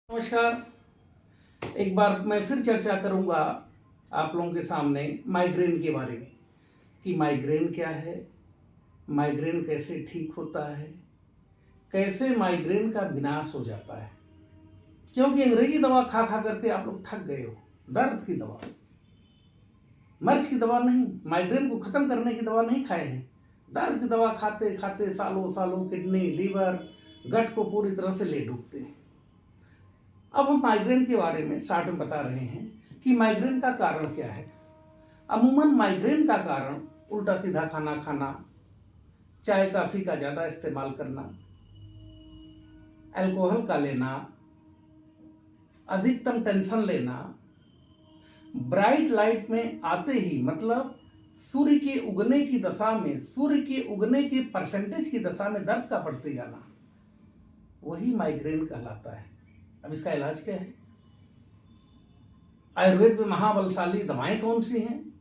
नमस्कार। एक बार मैं फिर चर्चा करूंगा आप लोगों के सामने माइग्रेन के बारे में कि माइग्रेन क्या है, माइग्रेन कैसे ठीक होता है, कैसे माइग्रेन का विनाश हो जाता है। क्योंकि अंग्रेजी दवा खा खा करके आप लोग थक गए हो। दर्द की दवा, मर्ज की दवा नहीं, माइग्रेन को खत्म करने की दवा नहीं खाए हैं। दर्द की दवा खाते खाते सालों सालों किडनी, लीवर, गट को पूरी तरह से ले डूबते हैं। अब हम माइग्रेन के बारे में शॉर्ट में बता रहे हैं कि माइग्रेन का कारण क्या है। अमूमन माइग्रेन का कारण उल्टा सीधा खाना खाना, चाय कॉफी का ज़्यादा इस्तेमाल करना, अल्कोहल का लेना, अधिकतम टेंशन लेना, ब्राइट लाइट में आते ही मतलब सूर्य के उगने की दशा में, सूर्य के उगने के परसेंटेज की दशा में दर्द का बढ़ते जाना, वही माइग्रेन कहलाता है। अब इसका इलाज क्या है? आयुर्वेद में महाबलशाली दवाएं कौन सी हैं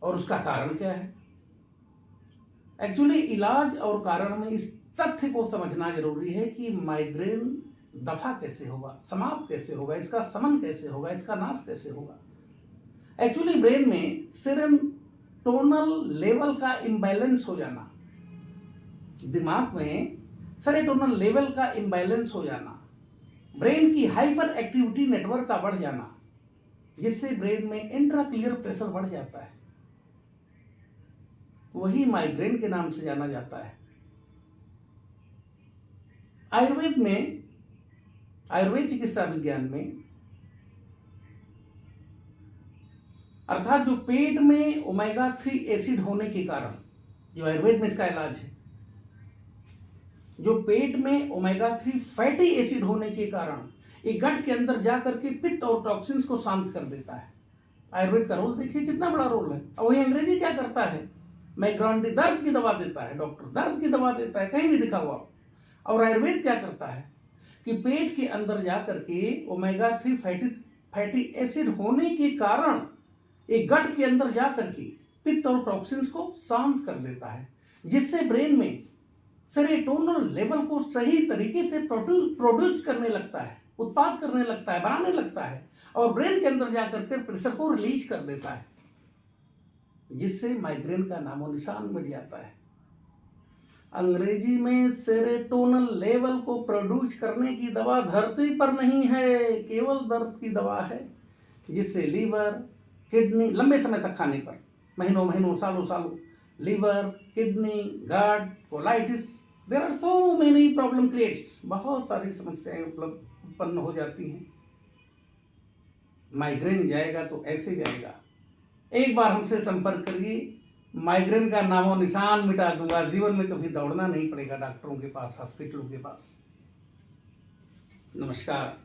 और उसका कारण क्या है? एक्चुअली इलाज और कारण में इस तथ्य को समझना जरूरी है कि माइग्रेन दफा कैसे होगा, समाप्त कैसे होगा, इसका शमन कैसे होगा, इसका नाश कैसे होगा। एक्चुअली ब्रेन में सेरोटोनिन लेवल का इम्बैलेंस हो जाना, दिमाग में सेरोटोनिन लेवल का इम्बैलेंस हो जाना, ब्रेन की हाइपर एक्टिविटी नेटवर्क का बढ़ जाना, जिससे ब्रेन में इंट्राक्लियर प्रेशर बढ़ जाता है, वही माइग्रेन के नाम से जाना जाता है। आयुर्वेद चिकित्सा विज्ञान में अर्थात जो पेट में ओमेगा 3 एसिड होने के कारण, जो आयुर्वेद में इसका इलाज है, जो पेट में ओमेगा 3 फैटी एसिड होने के कारण ये गट के अंदर जाकर के पित्त और टॉक्सिन्स को शांत कर देता है। आयुर्वेद का रोल देखिए कितना बड़ा रोल है। और वही अंग्रेजी क्या करता है? माइग्रेन दर्द की दवा देता है, डॉक्टर दर्द की दवा देता है, कहीं भी दिखा हुआ। और आयुर्वेद क्या करता है कि पेट के अंदर जाकर के ओमेगा 3 फैटी एसिड होने के कारण एक गट के अंदर जाकर के पित्त और टॉक्सिन्स को शांत कर देता है, जिससे ब्रेन में सेरोटोनिन लेवल को सही तरीके से प्रोड्यूस करने लगता है, उत्पाद करने लगता है, बनाने लगता है, और ब्रेन के अंदर जाकर के प्रेशर को रिलीज कर देता है, जिससे माइग्रेन का नामो निशान मिट जाता है। अंग्रेजी में सेरोटोनिन लेवल को प्रोड्यूस करने की दवा धरती पर नहीं है, केवल दर्द की दवा है, जिससे लीवर, किडनी, लंबे समय तक खाने पर, महीनों महीनों, सालों सालों, liver, kidney, gut, colitis, there are so many problem creates, बहुत सारी समस्याएं उत्पन्न हो जाती हैं। माइग्रेन जाएगा तो ऐसे जाएगा। एक बार हमसे संपर्क करिए, माइग्रेन का नामो निशान मिटा दूंगा। जीवन में कभी दौड़ना नहीं पड़ेगा डॉक्टरों के पास, हॉस्पिटलों के पास। नमस्कार।